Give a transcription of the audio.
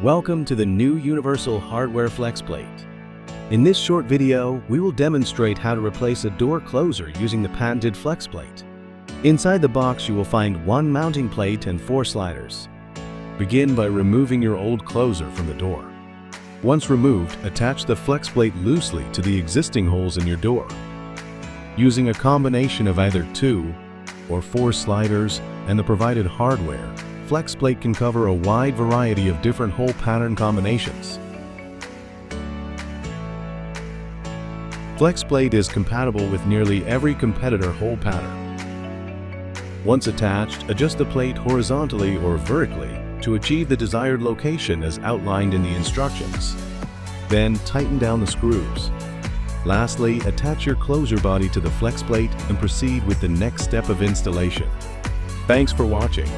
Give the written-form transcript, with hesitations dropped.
Welcome to the new Universal Hardware FlexPlate. In this short video, we will demonstrate how to replace a door closer using the patented FlexPlate. Inside the box, you will find one mounting plate and 4 sliders. Begin by removing your old closer from the door. Once removed, attach the FlexPlate loosely to the existing holes in your door. Using a combination of either 2 or 4 sliders and the provided hardware, FlexPlate can cover a wide variety of different hole pattern combinations. FlexPlate is compatible with nearly every competitor hole pattern. Once attached, adjust the plate horizontally or vertically to achieve the desired location as outlined in the instructions. Then tighten down the screws. Lastly, attach your closer body to the FlexPlate and proceed with the next step of installation. Thanks for watching.